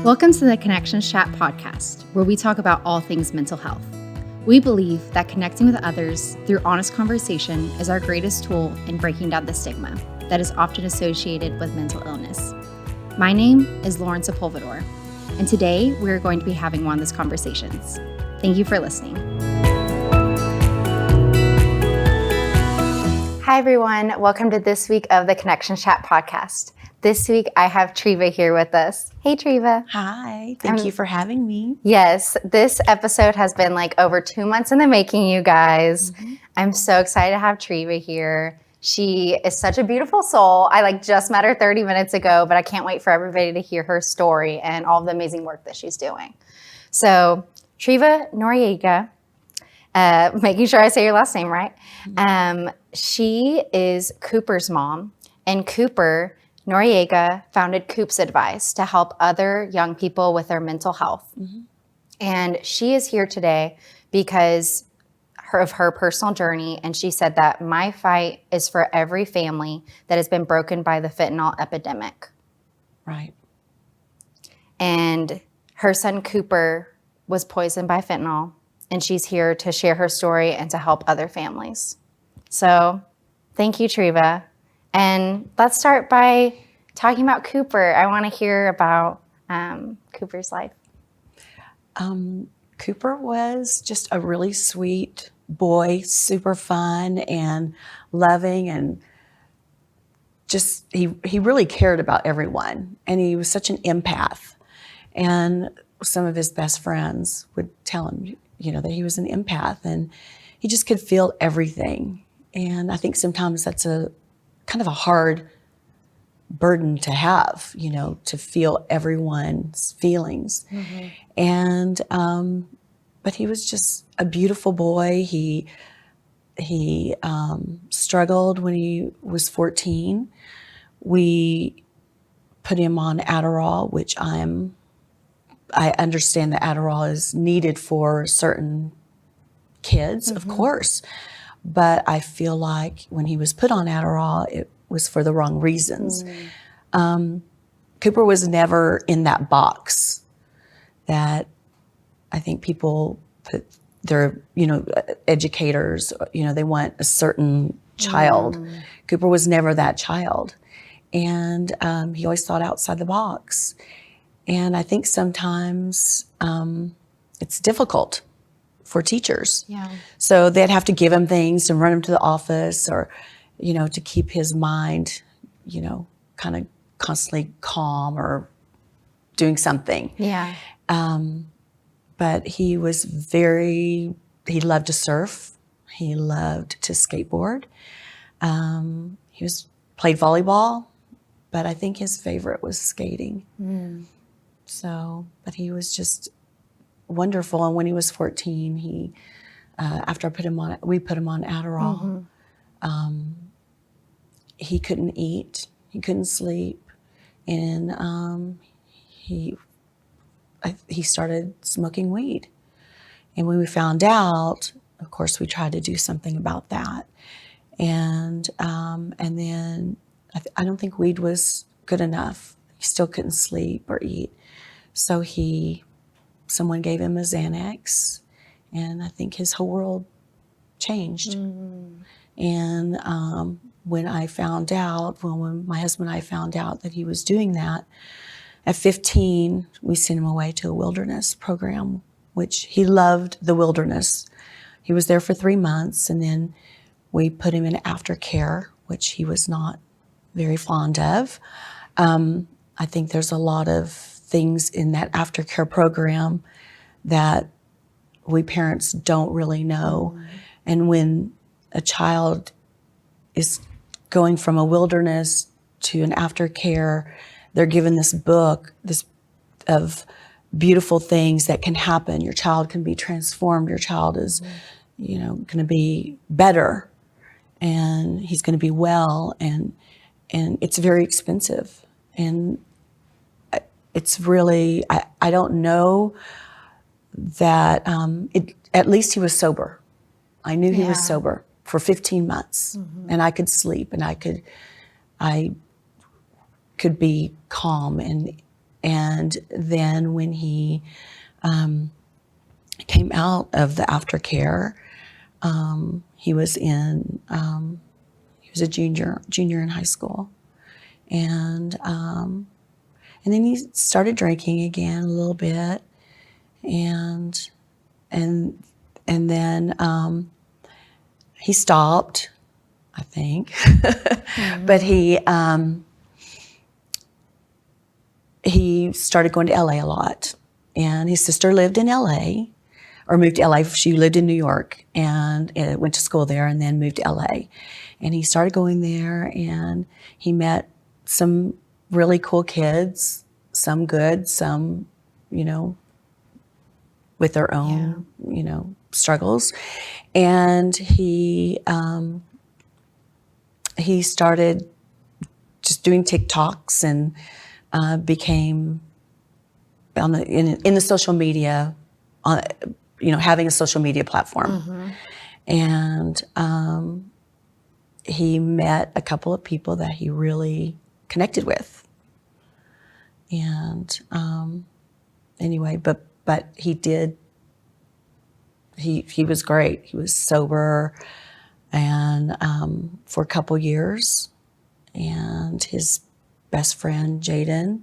Welcome to the Connections Chat podcast, where we talk about all things mental health. We believe that connecting with others through honest conversation is our greatest tool in breaking down the stigma that is often associated with mental illness. My name is Sepulvador, and today we're going to be having one of those conversations. Thank you for listening. Hi, everyone. Welcome to this week of the Connections Chat podcast. This week, I have Treva here with us. Hey, Treva. Hi. Thank you for having me. Yes, this episode has been like over 2 months in the making, you guys. I'm so excited to have Treva here. She is such a beautiful soul. I just met her 30 minutes ago, but I can't wait for everybody to hear her story and all of the amazing work that she's doing. So, Treva Noriega, making sure I say your last name right. She is Cooper's mom, and Cooper Noriega founded Coop's Advice to help other young people with their mental health. And she is here today because of her personal journey. And she said that my fight is for every family that has been broken by the fentanyl epidemic. Right. And her son Cooper was poisoned by fentanyl. And she's here to share her story and to help other families. So thank you, Treva. And let's start by talking about Cooper. I want to hear about Cooper's life. Cooper was just a really sweet boy, super fun and loving, and just he really cared about everyone. And he was such an empath. And some of his best friends would tell him, that he was an empath, and he just could feel everything. And I think sometimes that's a kind of a hard burden to have, to feel everyone's feelings. And, but he was just a beautiful boy. He struggled when he was 14. We put him on Adderall, which I understand that Adderall is needed for certain kids, of course. But I feel like when he was put on Adderall, it was for the wrong reasons. Cooper was never in that box that I think people put their, educators, they want a certain child. Cooper was never that child. And he always thought outside the box. And I think sometimes it's difficult for teachers. So they'd have to give him things and run him to the office, or, to keep his mind, kind of constantly calm or doing something. But he was he loved to surf. He loved to skateboard. He played volleyball, but I think his favorite was skating. So, but he was just wonderful. And when he was 14, we put him on Adderall. He couldn't eat, he couldn't sleep, and he started smoking weed. And when we found out, of course, we tried to do something about that. And then I don't think weed was good enough. He still couldn't sleep or eat. So someone gave him a Xanax, and I think his whole world changed. And when my husband and I found out that he was doing that, at 15, we sent him away to a wilderness program, which he loved the wilderness. He was there for 3 months, and then we put him in aftercare, which he was not very fond of. I think there's a lot of things in that aftercare program that we parents don't really know. And when a child is going from a wilderness to an aftercare, they're given this book of beautiful things that can happen. Your child can be transformed. Your child is, going to be better, and he's going to be well. And it's very expensive. And it's really, I don't know that, at least he was sober. I knew he was sober for 15 months, and I could sleep, and I could be calm, and And then when he came out of the aftercare, he was a junior in high school, and then he started drinking again a little bit, and then he stopped, I think, but he started going to LA a lot, and his sister lived in LA, or moved to LA. She lived in New York and went to school there, and then moved to LA. And he started going there, and he met some really cool kids, some good, some, with their own, struggles. And he started just doing TikToks and became in the social media, having a social media platform. And he met a couple of people that he really connected with. And anyway, but he was great. He was sober and for a couple years. And his best friend, Jaden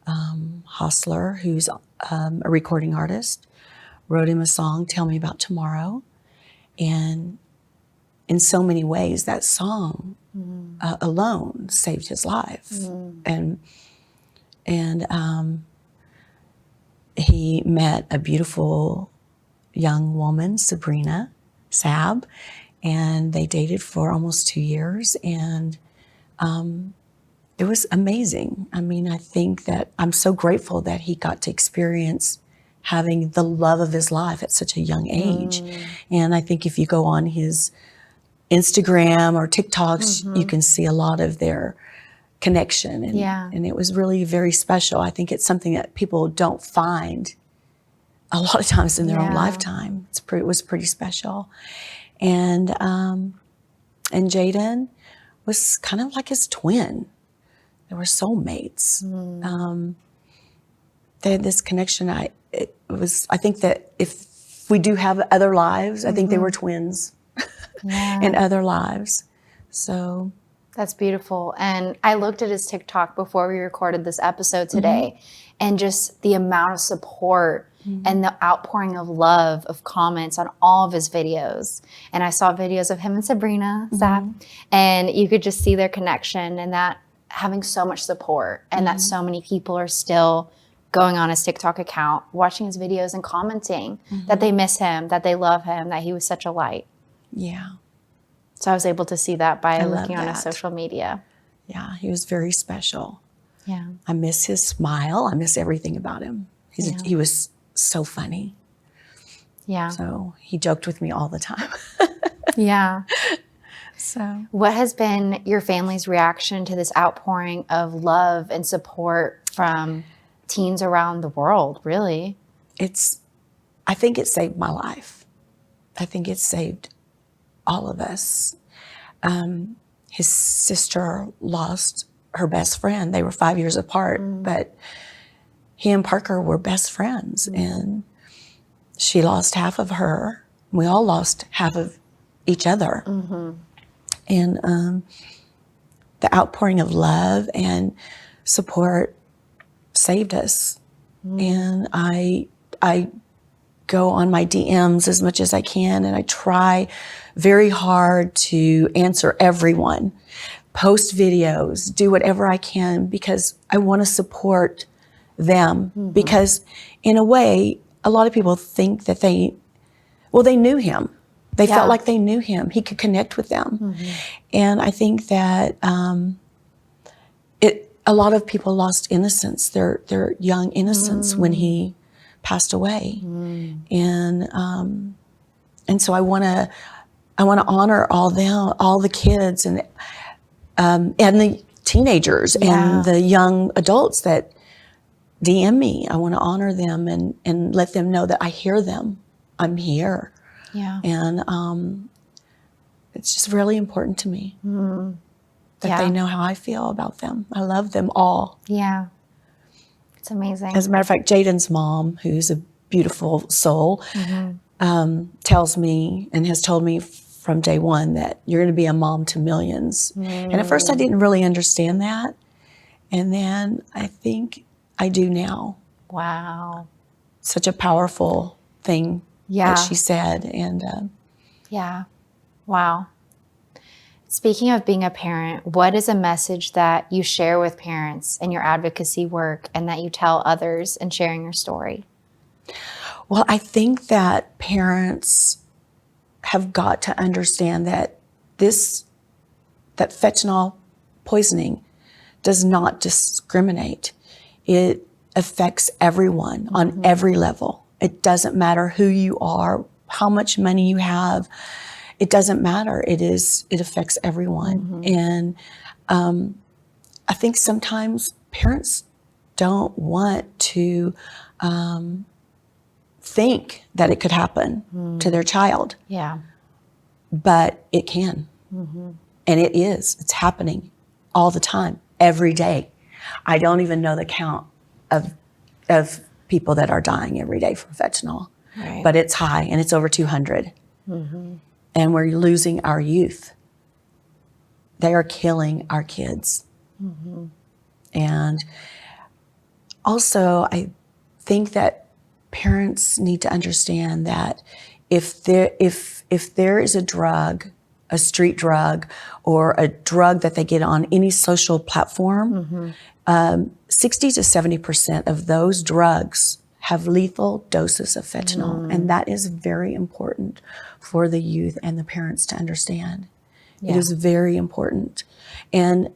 Hostler, who's a recording artist, wrote him a song, Tell Me About Tomorrow. And in so many ways, that song alone saved his life. And he met a beautiful young woman, Sabrina Sab, and they dated for almost 2 years. And it was amazing. I mean, I think that I'm so grateful that he got to experience having the love of his life at such a young age. And I think if you go on his Instagram or TikToks, you can see a lot of their connection. And it was really very special. I think it's something that people don't find a lot of times in their own lifetime. It was pretty special. And Jaden was kind of like his twin. They were soulmates. They had this connection. I think that if we do have other lives, I think they were twins in other lives. So that's beautiful. And I looked at his TikTok before we recorded this episode today, and just the amount of support and the outpouring of love, of comments on all of his videos. And I saw videos of him and Sabrina Zapp, and you could just see their connection, and that having so much support, and that so many people are still going on his TikTok account, watching his videos and commenting that they miss him, that they love him, that he was such a light. Yeah. So I was able to see that by looking on his social media. Yeah, he was very special. Yeah. I miss his smile. I miss everything about him. He was so funny. Yeah. So he joked with me all the time. Yeah. So what has been your family's reaction to this outpouring of love and support from teens around the world, really? I think it saved my life. I think it saved all of us. His sister lost her best friend. They were 5 years apart, but he and Parker were best friends, and she lost half of her. We all lost half of each other. And the outpouring of love and support saved us. And I go on my DMs as much as I can, and I try very hard to answer everyone, post videos, do whatever I can, because I want to support them. Because in a way, a lot of people think that they knew him. They felt like they knew him. He could connect with them. And I think that a lot of people lost innocence, their young innocence when he passed away. And so I want to honor all the kids and the teenagers and the young adults that DM me. I want to honor them and let them know that I hear them. I'm here. Yeah. And it's just really important to me that they know how I feel about them. I love them all. Yeah. It's amazing. As a matter of fact, Jaden's mom, who's a beautiful soul, tells me and has told me from day one that you're going to be a mom to millions. And at first I didn't really understand that. And then I think I do now. Wow. Such a powerful thing that she said. And yeah. Wow. Speaking of being a parent, what is a message that you share with parents in your advocacy work and that you tell others in sharing your story? Well, I think that parents have got to understand that that fentanyl poisoning does not discriminate. It affects everyone on every level. It doesn't matter who you are, how much money you have. It doesn't matter. It affects everyone. And I think sometimes parents don't want to think that it could happen to their child. Yeah. But it can. And it is. It's happening all the time, every day. I don't even know the count of people that are dying every day from fentanyl. Right. But it's high, and it's over 200. And we're losing our youth. They are killing our kids. And also, I think that parents need to understand that if there is a drug, a street drug, or a drug that they get on any social platform, 60 to 70% of those drugs have lethal doses of fentanyl. And that is very important for the youth and the parents to understand. It is very important. And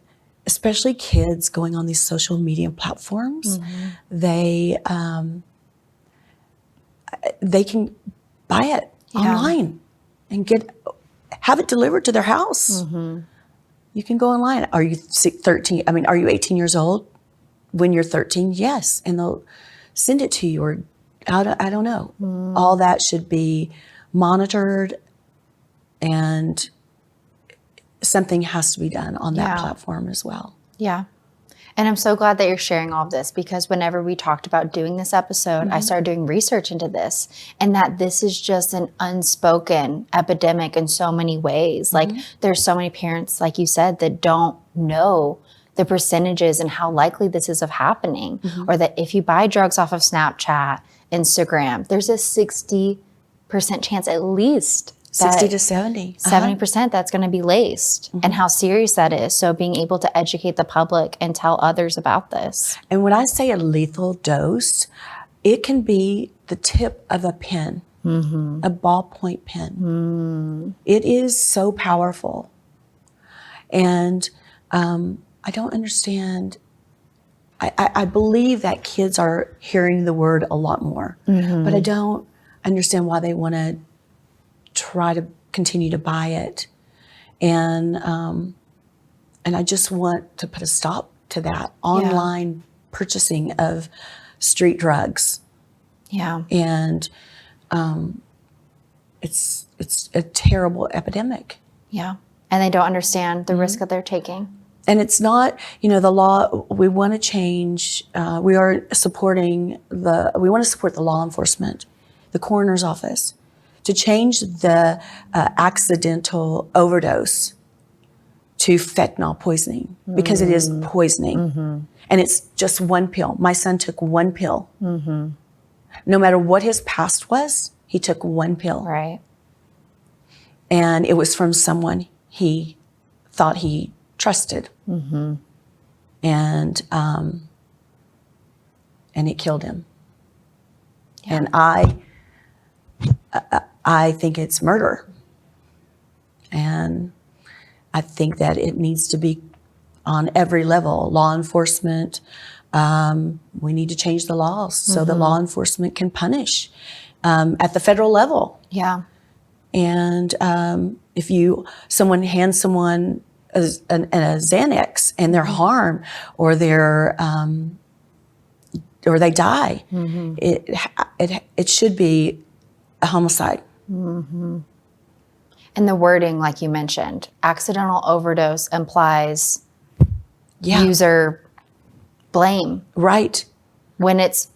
especially kids going on these social media platforms, they can buy it online and have it delivered to their house. You can go online. Are you 13? I mean, are you 18 years old? When you're 13, yes. And they'll send it to you, or I don't know. All that should be monitored, and something has to be done on that platform as well. Yeah. And I'm so glad that you're sharing all of this, because whenever we talked about doing this episode, I started doing research into this, and that this is just an unspoken epidemic in so many ways. Like there's so many parents, like you said, that don't know the percentages and how likely this is of happening, or that if you buy drugs off of Snapchat, Instagram, there's a 60% chance at least 60 to 70. 70% that's going to be laced, and how serious that is. So being able to educate the public and tell others about this. And when I say a lethal dose, it can be the tip of a pen, a ballpoint pen. It is so powerful. And I don't understand. I believe that kids are hearing the word a lot more, but I don't understand why they want to try to continue to buy it. And I just want to put a stop to that online purchasing of street drugs. Yeah. And it's a terrible epidemic. Yeah. And they don't understand the risk that they're taking. And it's not, the law, we want to change, we want to support the law enforcement, the coroner's office, to change the accidental overdose to fentanyl poisoning, because it is poisoning. And it's just one pill. My son took one pill. No matter what his past was, he took one pill. Right. And it was from someone he thought he trusted. And it killed him. Yeah. And I think it's murder. And I think that it needs to be on every level. Law enforcement, we need to change the laws so the law enforcement can punish at the federal level. Yeah. And if someone hands someone a Xanax and they're harmed, or or they die, it should be a homicide. And the wording, like you mentioned, accidental overdose implies user blame. Right. when it's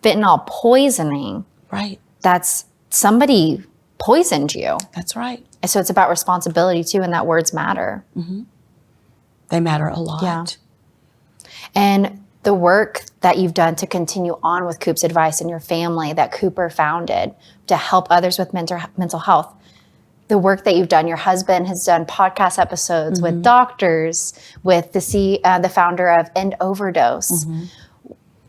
fentanyl poisoning, Right. that's somebody poisoned you. That's right. And so it's about responsibility too, and that words matter. They matter a lot. Yeah. And the work that you've done to continue on with Coop's advice and your family that Cooper founded to help others with mental health, the work that you've done, your husband has done podcast episodes with doctors, with the founder of End Overdose.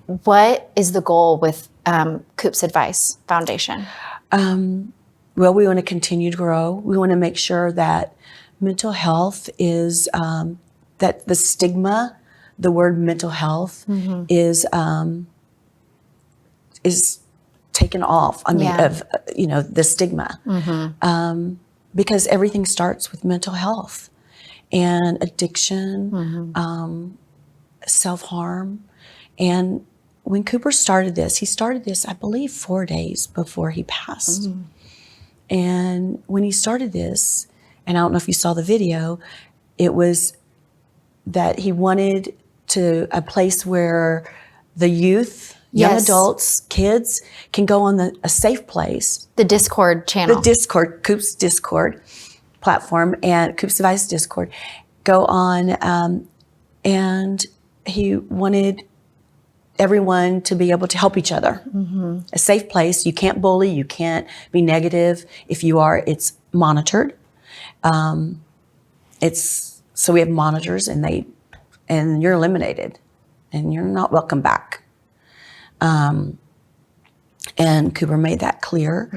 What is the goal with Coop's Advice Foundation? Well, we want to continue to grow. We want to make sure that mental health is, that the stigma, the word mental health is taken off. I mean, of, the stigma. Because everything starts with mental health and addiction, self-harm. And when Cooper started this, I believe 4 days before he passed. And when he started this, and I don't know if you saw the video, it was that he wanted a place where the youth, young adults, kids can go on a safe place. The Discord channel. The Discord, Coop's Discord platform and Coop's Advice Discord, go on, and he wanted everyone to be able to help each other. A safe place. You can't bully. You can't be negative. If you are, it's monitored. So we have monitors, and you're eliminated, and you're not welcome back. And Cooper made that clear.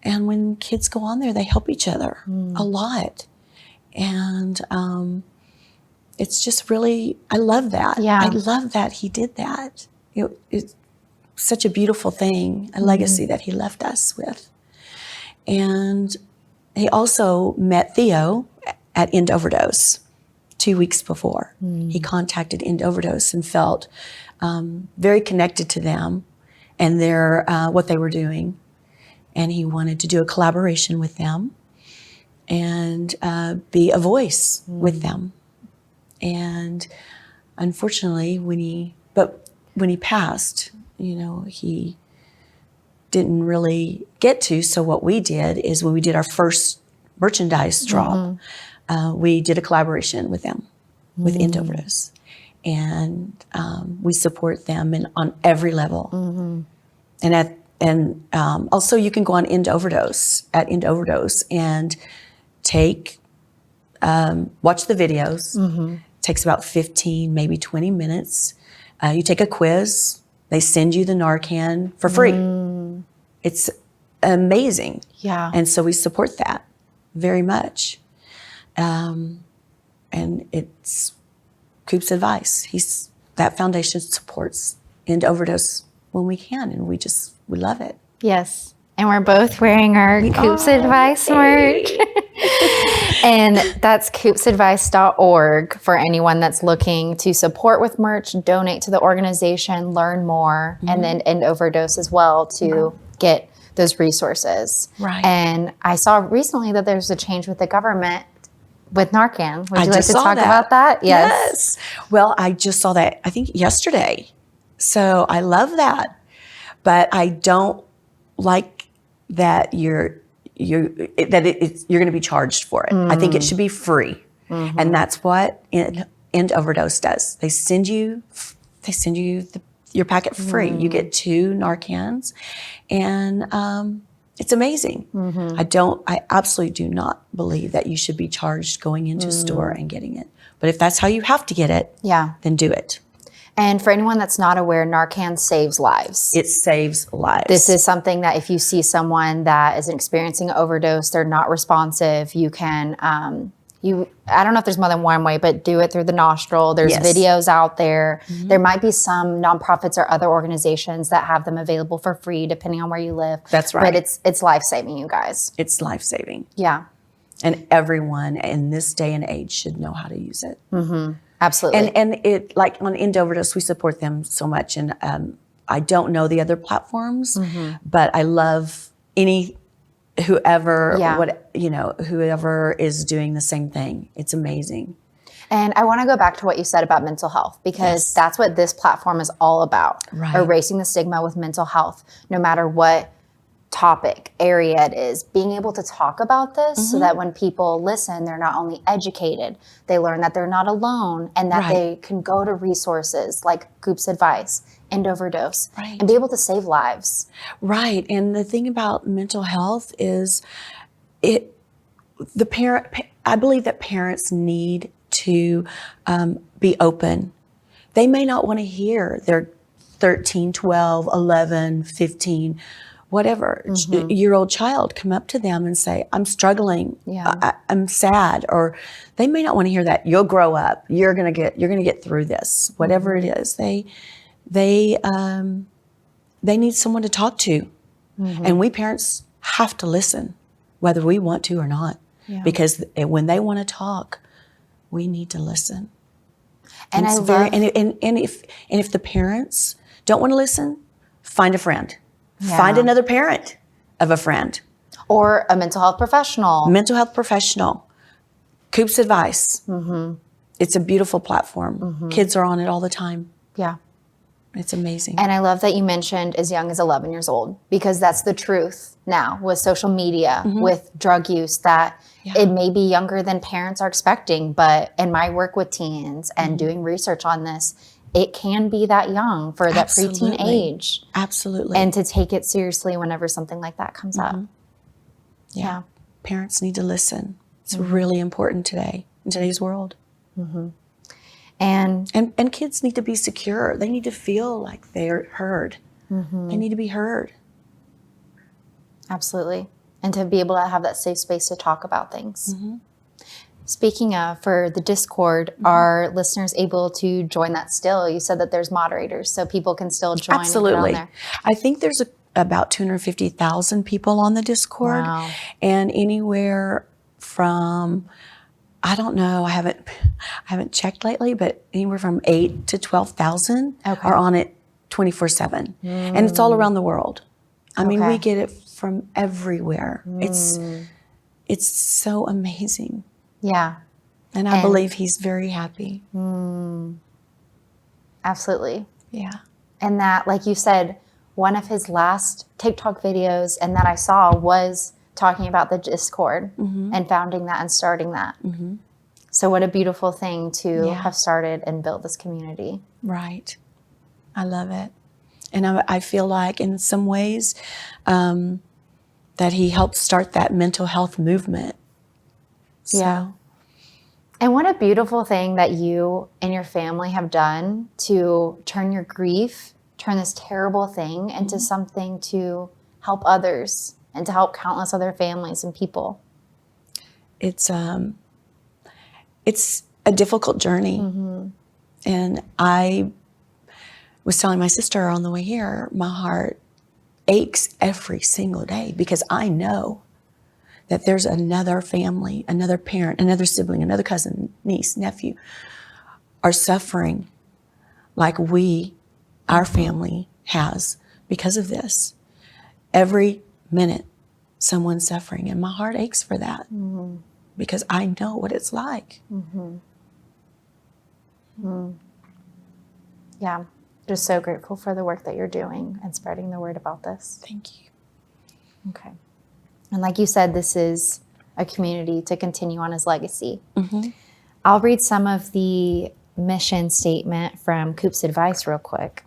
And when kids go on there, they help each other a lot. And it's just really, I love that. Yeah. I love that he did that. It's such a beautiful thing, a legacy that he left us with. And he also met Theo at End Overdose 2 weeks before. He contacted End Overdose and felt very connected to them and their what they were doing. And he wanted to do a collaboration with them and be a voice with them. And unfortunately, when he passed, he didn't really get to. So what we did is when we did our first merchandise drop, we did a collaboration with them, with End Overdose. And we support them on every level. And also you can go on End Overdose and watch the videos. Takes about 15, maybe 20 minutes. You take a quiz. They send you the Narcan for free. It's amazing. Yeah. And so we support that very much. And it's Coop's Advice. That foundation supports End Overdose when we can, and we love it. Yes. And we're both wearing our Coop's Advice merch. And that's coopsadvice.org for anyone that's looking to support with merch, donate to the organization, learn more, and then End Overdose as well to get those resources. Right. And I saw recently that there's a change with the government with Narcan. Would you like just to saw talk that. about that? Yes. Well, I just saw that, I think yesterday. So I love that. But I don't like that you're going to be charged for it. I think it should be free. And that's what End Overdose does. They send you your packet free. You get 2 Narcans, and it's amazing. I absolutely do not believe that you should be charged going into a store and getting it. But if that's how you have to get it, then do it. And for anyone that's not aware, Narcan saves lives. It saves lives. This is something that if you see someone that is experiencing an overdose, they're not responsive, you can, I don't know if there's more than one way, but do it through the nostril. There's videos out there. There might be some nonprofits or other organizations that have them available for free, depending on where you live. That's right. But it's life-saving, you guys. It's life-saving. Yeah. And everyone in this day and age should know how to use it. Absolutely. And it, like on End Overdose, we support them so much. And I don't know the other platforms, but I love whoever is doing the same thing. It's amazing. And I want to go back to what you said about mental health, because that's what this platform is all about. Right. Erasing the stigma with mental health, no matter what topic area it is, being able to talk about this so that when people listen, they're not only educated, they learn that they're not alone, and that they can go to resources like Coop's advice, End Overdose, and be able to save lives. Right. And the thing about mental health is I believe that parents need to be open. They may not want to hear their 13, 12, 11, 15, whatever year old child come up to them and say, I'm struggling. I'm sad. Or they may not want to hear that. You'll grow up. You're going to get through this, whatever it is. They need someone to talk to. And we parents have to listen, whether we want to or not, because when they want to talk, we need to listen. And if the parents don't want to listen, find a friend. Find another parent of a friend. Or a mental health professional. Mental health professional. Coop's advice. It's a beautiful platform. Kids are on it all the time. Yeah. It's amazing. And I love that you mentioned as young as 11 years old, because that's the truth now with social media, with drug use, that it may be younger than parents are expecting. But in my work with teens and doing research on this, it can be that young for that preteen age. Absolutely. And to take it seriously whenever something like that comes up. Yeah. Parents need to listen. It's really important today, in today's world. And kids need to be secure. They need to feel like they're heard. They need to be heard. Absolutely. And to be able to have that safe space to talk about things. Speaking of, for the Discord, are listeners able to join that still? You said that there's moderators, so people can still join. Absolutely. And get on there. I think there's about 250,000 people on the Discord. Wow. And anywhere from, I don't know, I haven't checked lately, but anywhere from 8 to 12,000 are on it 24/7. And it's all around the world. I mean, we get it from everywhere. It's so amazing. Yeah. And I believe he's very happy. Absolutely. Yeah. And that, like you said, one of his last TikTok videos and that I saw was talking about the Discord and founding that and starting that. So what a beautiful thing to have started and built this community. Right. I love it. And I feel like in some ways that he helped start that mental health movement. So. Yeah. And what a beautiful thing that you and your family have done to turn your grief, turn this terrible thing into something to help others and to help countless other families and people. It's a difficult journey. And I was telling my sister on the way here, my heart aches every single day because I know that there's another family, another parent, another sibling, another cousin, niece, nephew, are suffering like our family has because of this. Every minute, someone's suffering, and my heart aches for that because I know what it's like. Yeah, just so grateful for the work that you're doing and spreading the word about this. Thank you. Okay. And like you said, this is a community to continue on his legacy. I'll read some of the mission statement from Coop's advice real quick.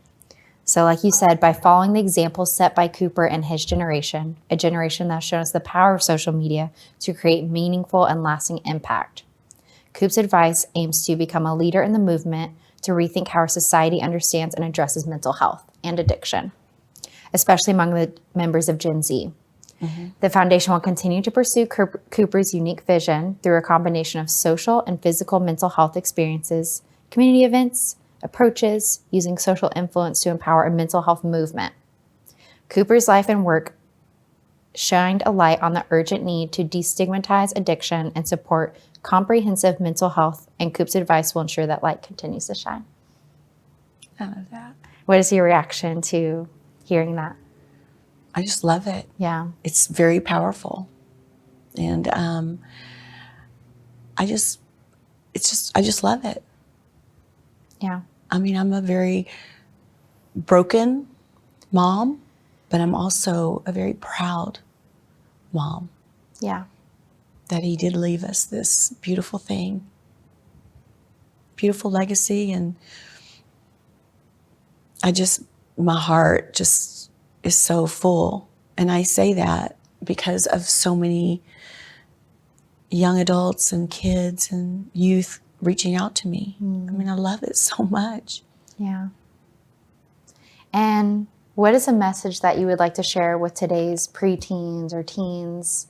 So like you said, by following the examples set by Cooper and his generation, a generation that shows us the power of social media to create meaningful and lasting impact. Coop's advice aims to become a leader in the movement to rethink how our society understands and addresses mental health and addiction, especially among the members of Gen Z. The foundation will continue to pursue Cooper's unique vision through a combination of social and physical mental health experiences, community events, approaches, using social influence to empower a mental health movement. Cooper's life and work shined a light on the urgent need to destigmatize addiction and support comprehensive mental health, and Coop's advice will ensure that light continues to shine. I love that. What is your reaction to hearing that? I just love it. Yeah. It's very powerful. And I I just love it. Yeah. I mean, I'm a very broken mom, but I'm also a very proud mom Yeah. that he did leave us this beautiful thing, beautiful legacy. And my heart just is so full. And I say that because of so many young adults and kids and youth reaching out to me. I mean, I love it so much. Yeah. And what is a message that you would like to share with today's preteens or teens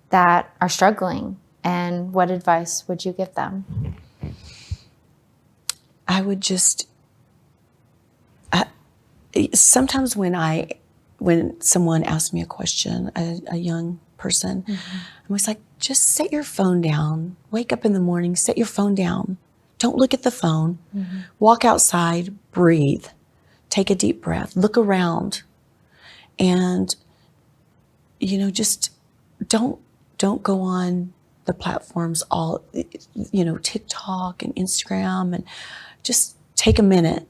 that are struggling? And what advice would you give them? I would just, sometimes when someone asks me a question, a young person, I'm always like, just set your phone down. Wake up in the morning, set your phone down. Don't look at the phone. Walk outside, breathe, take a deep breath, look around, and, just don't go on the platforms all, TikTok and Instagram, and just take a minute.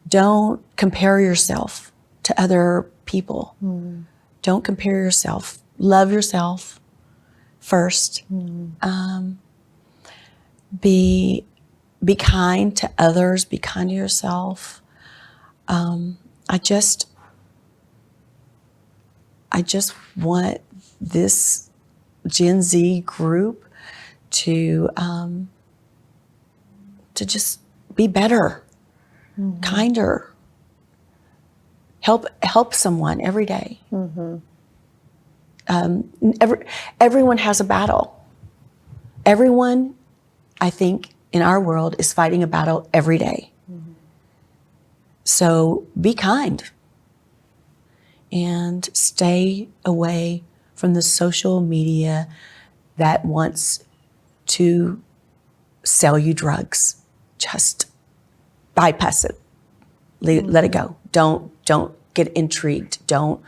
Don't compare yourself to other people. Don't compare yourself. Love yourself first. Be kind to others. Be kind to yourself. I just want this Gen Z group to just be better, kinder, help someone every day. Everyone has a battle. Everyone, I think, in our world is fighting a battle every day. So be kind and stay away from the social media that wants to sell you drugs. Just bypass it. Let it go. Don't get intrigued. Don't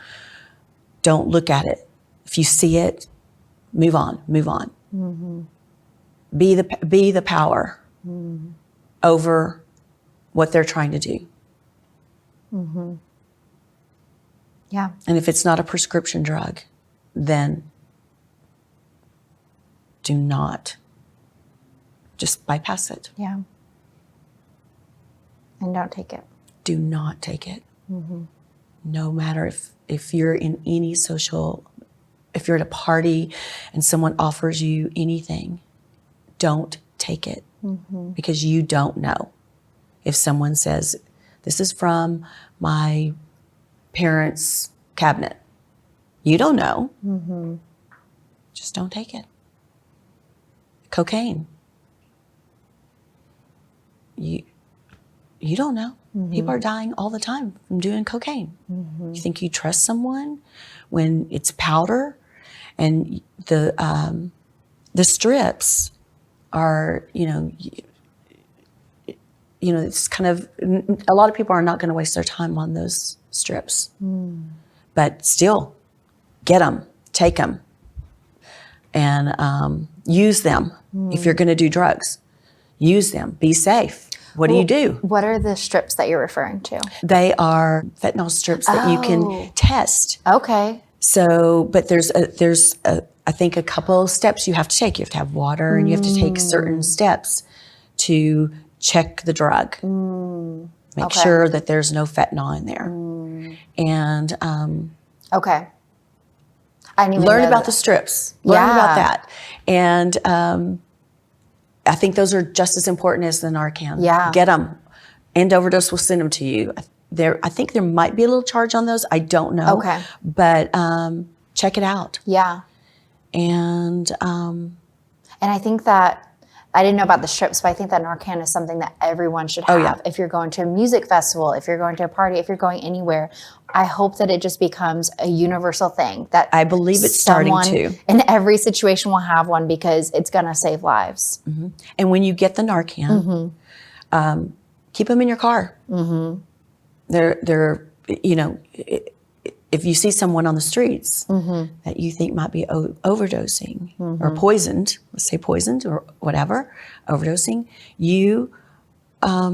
look at it. If you see it, move on. Be the power over what they're trying to do. Yeah. And if it's not a prescription drug, then do not. Just bypass it. Yeah. And don't take it. Do not take it. No matter if you're in any if you're at a party and someone offers you anything, don't take it, because you don't know. If someone says, this is from my parents' cabinet, you don't know. Just don't take it. Cocaine. You don't know. People are dying all the time from doing cocaine. You think you trust someone when it's powder, and the strips are, it's kind of, a lot of people are not going to waste their time on those strips. But still, get them, take them, and use them. If you're going to do drugs, use them. Be safe. What do you do? What are the strips that you're referring to? They are fentanyl strips that you can test. Okay. So, but there's I think a couple steps you have to take. You have to have water, and you have to take certain steps to check the drug. Make sure that there's no fentanyl in there. And okay. I didn't even learn know about that. the strips. Learn about that. And I think those are just as important as the Narcan. Yeah. Get them. End Overdose will send them to you. I think there might be a little charge on those. I don't know. Okay. But check it out. Yeah. And I think that, I didn't know about the strips, but I think that Narcan is something that everyone should have. yeah. If you're going to a music festival, if you're going to a party, if you're going anywhere, I hope that it just becomes a universal thing. That I believe it's starting to. In every situation will have one, because it's going to save lives. And when you get the Narcan, keep them in your car. They're if you see someone on the streets that you think might be overdosing or poisoned, let's say poisoned or whatever, overdosing, you are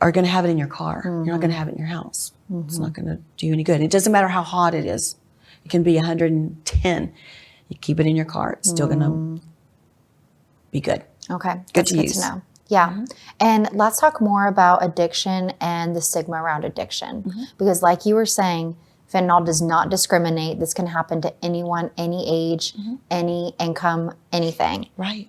going to have it in your car. You're not going to have it in your house. It's not going to do you any good. It doesn't matter how hot it is. It can be 110. You keep it in your car. It's still going to be good. Okay. Good to use. Good to know. Yeah. And let's talk more about addiction and the stigma around addiction. Because like you were saying, fentanyl does not discriminate. This can happen to anyone, any age, any income, anything. Right.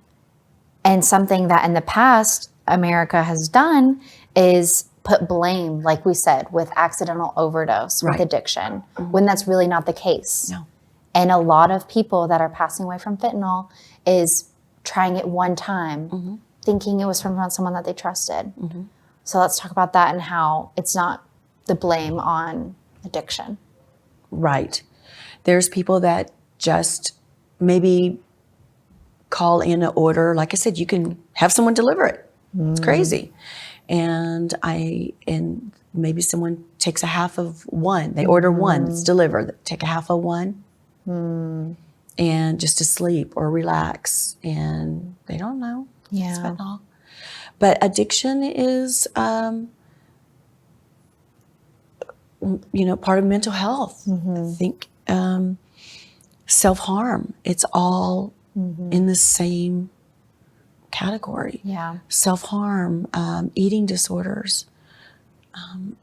And something that in the past America has done is put blame, like we said, with accidental overdose, with addiction, when that's really not the case. No. And a lot of people that are passing away from fentanyl is trying it one time, thinking it was from someone that they trusted. So let's talk about that and how it's not the blame on addiction. Right. There's people that just maybe call in an order. Like I said, you can have someone deliver it. It's crazy. And maybe someone takes a half of one. They order one that's delivered. Take a half of one and just to sleep or relax. And they don't know. Yeah. It's fentanyl. But addiction is, part of mental health. I think self-harm. It's all in the same category. Yeah. Self-harm, eating disorders.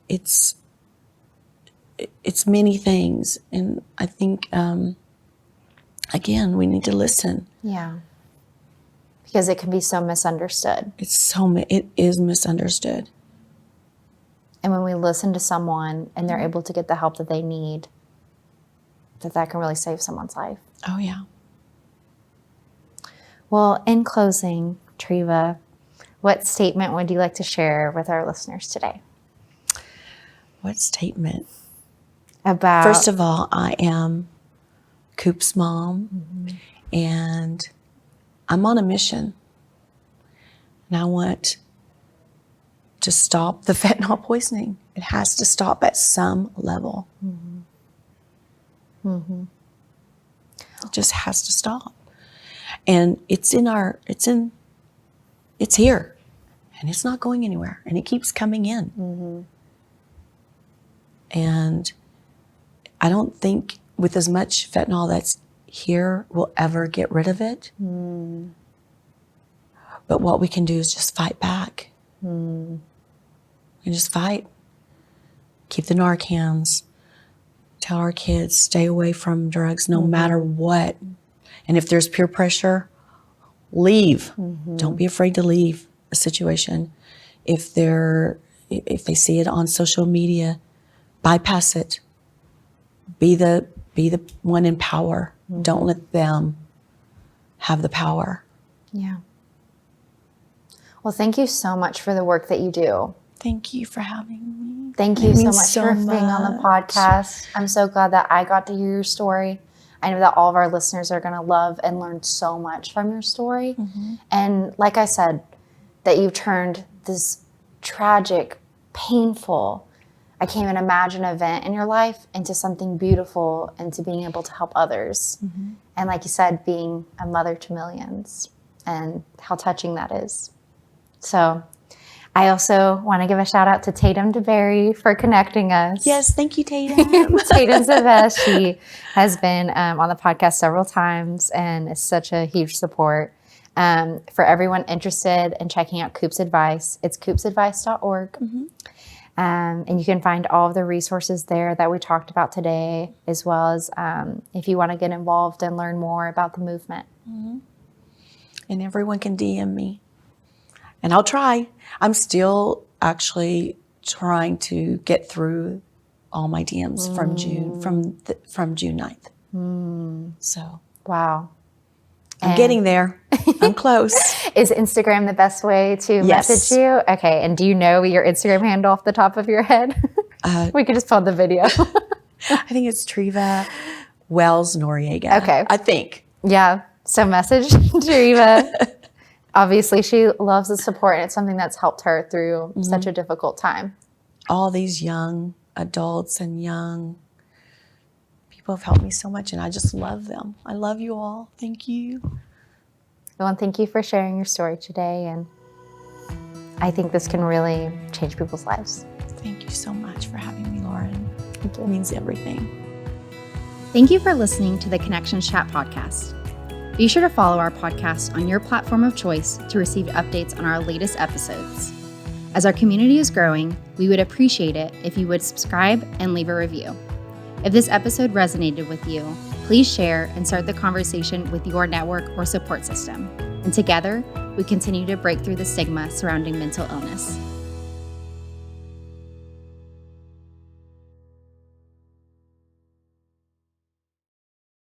It's many things. And I think, again, we need to listen. Yeah. Because it can be so misunderstood. It is misunderstood. And when we listen to someone and they're able to get the help that they need, that can really save someone's life. Oh, yeah. Well, in closing, Treva, what statement would you like to share with our listeners today? What statement? About First of all, I am Coop's mom, and I'm on a mission. And I want to stop the fentanyl poisoning. It has to stop at some level. It just has to stop. And it's here. And it's not going anywhere. And it keeps coming in. And I don't think with as much fentanyl that's here, we'll ever get rid of it. But what we can do is just fight back. And just fight. Keep the Narcans. Tell our kids, stay away from drugs no matter what. And if there's peer pressure, leave. Don't be afraid to leave a situation. If they see it on social media, bypass it. Be the one in power. Don't let them have the power. Yeah. Well, thank you so much for the work that you do. Thank you for having me. Thank you so much for being on the podcast. I'm so glad that I got to hear your story. I know that all of our listeners are going to love and learn so much from your story. And like I said, that you've turned this tragic, painful, I can't even imagine event in your life into something beautiful and to being able to help others. And like you said, being a mother to millions and how touching that is. So I also want to give a shout out to Tatum DeBerry for connecting us. Yes, thank you, Tatum. Tatum's the best. She has been on the podcast several times and is such a huge support. For everyone interested in checking out Coop's advice, it's coopsadvice.org. And you can find all of the resources there that we talked about today, as well as if you want to get involved and learn more about the movement. And everyone can DM me. And I'll try. I'm still actually trying to get through all my DMs from June 9th. So. Wow. I'm getting there. I'm close. Is Instagram the best way to message you? Okay. And do you know your Instagram handle off the top of your head? We could just pull the video. I think it's Treva Wells Noriega. Okay. I think. Yeah. So message Treva. Obviously, she loves the support, and it's something that's helped her through such a difficult time. All these young adults and young People have helped me so much, and I just love them. I love you all. Thank you. Well, and thank you for sharing your story today. And I think this can really change people's lives. Thank you so much for having me, Lauren. Thank you. It means everything. Thank you for listening to the Connections Chat podcast. Be sure to follow our podcast on your platform of choice to receive updates on our latest episodes. As our community is growing, we would appreciate it if you would subscribe and leave a review. If this episode resonated with you, please share and start the conversation with your network or support system. And together, we continue to break through the stigma surrounding mental illness.